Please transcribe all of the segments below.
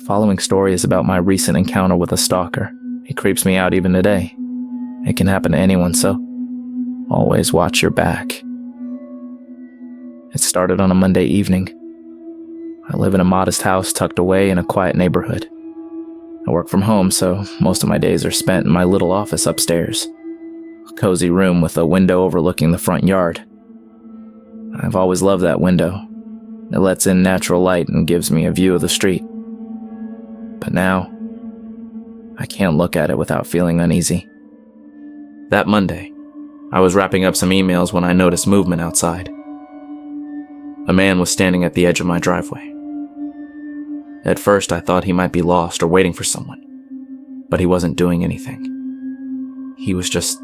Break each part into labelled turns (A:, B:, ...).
A: following story is about my recent encounter with a stalker. He creeps me out even today. It can happen to anyone, so always watch your back. It started on a Monday evening. I live in a modest house tucked away in a quiet neighborhood. I work from home, so most of my days are spent in my little office upstairs. A cozy room with a window overlooking the front yard. I've always loved that window. It lets in natural light and gives me a view of the street. But now, I can't look at it without feeling uneasy. That Monday, I was wrapping up some emails when I noticed movement outside. A man was standing at the edge of my driveway. At first, I thought he might be lost or waiting for someone, but he wasn't doing anything. He was just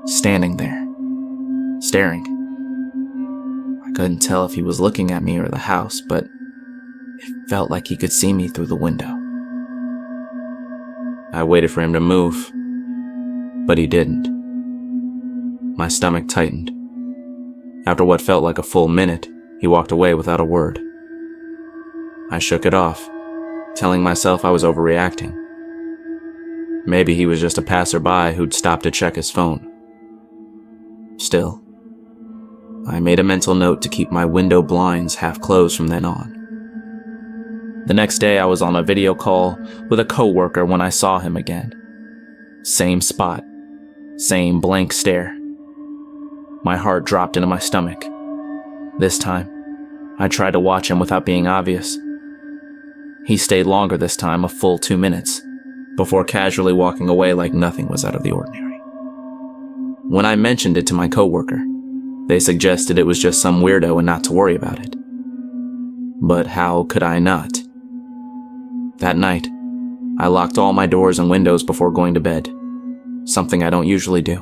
A: standing there, staring. I couldn't tell if he was looking at me or the house, but it felt like he could see me through the window. I waited for him to move, but he didn't. My stomach tightened. After what felt like a full minute, he walked away without a word. I shook it off, telling myself I was overreacting. Maybe he was just a passerby who'd stopped to check his phone. Still, I made a mental note to keep my window blinds half closed from then on. The next day, I was on a video call with a coworker when I saw him again. Same spot, same blank stare. My heart dropped into my stomach. This time, I tried to watch him without being obvious. He stayed longer this time, a full 2 minutes, before casually walking away like nothing was out of the ordinary. When I mentioned it to my coworker, they suggested it was just some weirdo and not to worry about it. But how could I not? That night, I locked all my doors and windows before going to bed, something I don't usually do.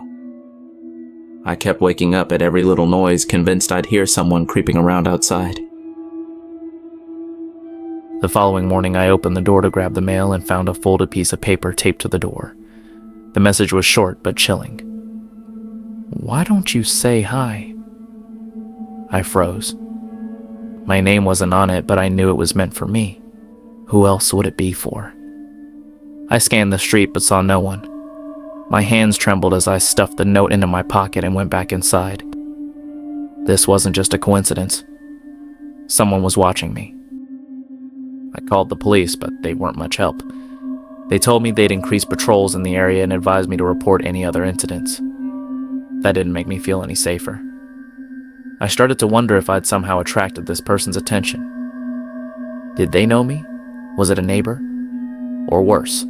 A: I kept waking up at every little noise, convinced I'd hear someone creeping around outside. The following morning, I opened the door to grab the mail and found a folded piece of paper taped to the door. The message was short but chilling. "Why don't you say hi?" I froze. My name wasn't on it, but I knew it was meant for me. Who else would it be for? I scanned the street but saw no one. My hands trembled as I stuffed the note into my pocket and went back inside. This wasn't just a coincidence. Someone was watching me. I called the police, but they weren't much help. They told me they'd increase patrols in the area and advised me to report any other incidents. That didn't make me feel any safer. I started to wonder if I'd somehow attracted this person's attention. Did they know me? Was it a neighbor? Or worse,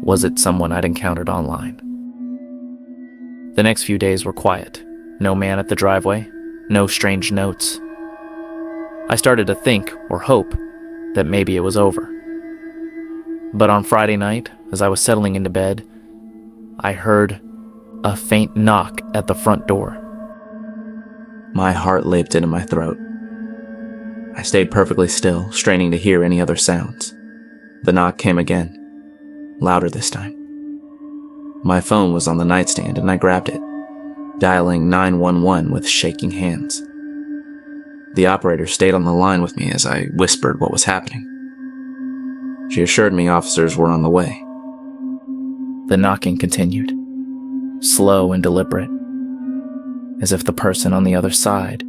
A: was it someone I'd encountered online? The next few days were quiet. No man at the driveway, no strange notes. I started to think, or hope, that maybe it was over. But on Friday night, as I was settling into bed, I heard a faint knock at the front door. My heart leaped into my throat. I stayed perfectly still, straining to hear any other sounds. The knock came again, louder this time. My phone was on the nightstand and I grabbed it, dialing 911 with shaking hands. The operator stayed on the line with me as I whispered what was happening. She assured me officers were on the way. The knocking continued, slow and deliberate, as if the person on the other side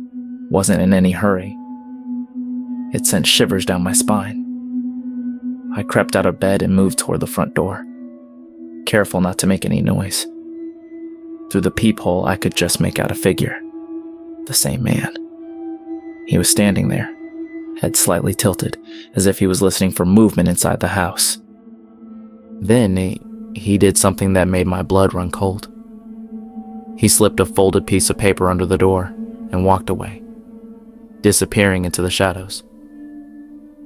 A: wasn't in any hurry. It sent shivers down my spine. I crept out of bed and moved toward the front door, careful not to make any noise. Through the peephole, I could just make out a figure. The same man. He was standing there, head slightly tilted, as if he was listening for movement inside the house. Then he did something that made my blood run cold. He slipped a folded piece of paper under the door and walked away, disappearing into the shadows.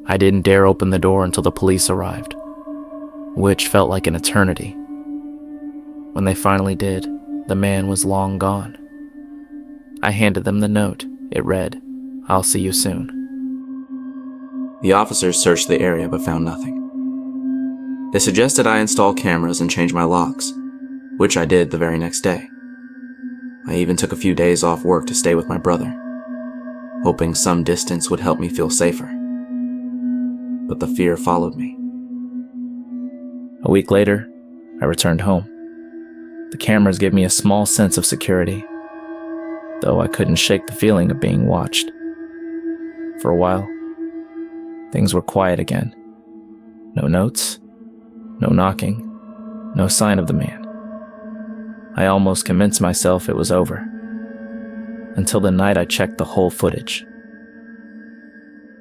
A: I didn't dare open the door until the police arrived, which felt like an eternity. When they finally did, the man was long gone. I handed them the note. It read, "I'll see you soon." The officers searched the area but found nothing. They suggested I install cameras and change my locks, which I did the very next day. I even took a few days off work to stay with my brother, hoping some distance would help me feel safer.
B: but the fear followed me.
A: A week later, I returned home. The cameras gave me a small sense of security, though I couldn't shake the feeling of being watched. For a while, things were quiet again. No notes, no knocking, no sign of the man. I almost convinced myself it was over, until the night I checked the whole footage.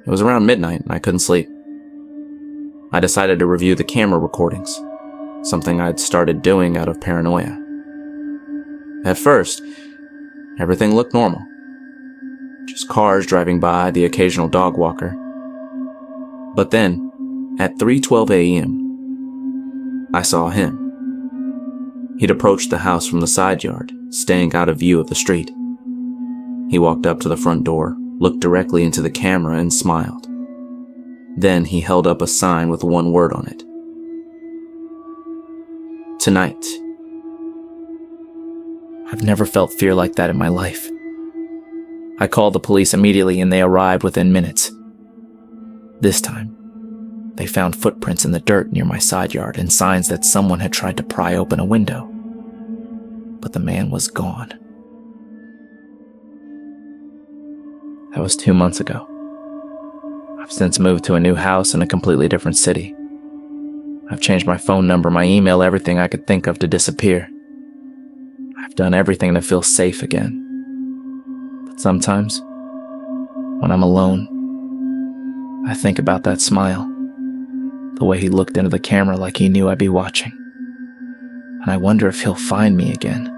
B: It was around midnight and I couldn't sleep. I decided to review the camera recordings, something I'd started doing out of paranoia. At first, everything looked normal. Just cars driving by, the occasional dog walker. But then, at 3:12 a.m., I saw him. He'd approached the house from the side yard, staying out of view of the street. He walked up to the front door, looked directly into the camera, and smiled. Then he held up a sign with one word on it. Tonight.
A: I've never felt fear like that in my life. I called the police immediately and they arrived within minutes. This time, they found footprints in the dirt near my side yard and signs that someone had tried to pry open a window. But the man was gone. That was 2 months ago. I've since moved to a new house in a completely different city. I've changed my phone number, my email, everything I could think of to disappear. I've done everything to feel safe again. But sometimes, when I'm alone, I think about that smile, the way he looked into the camera like he knew I'd be watching. And I wonder if he'll find me again.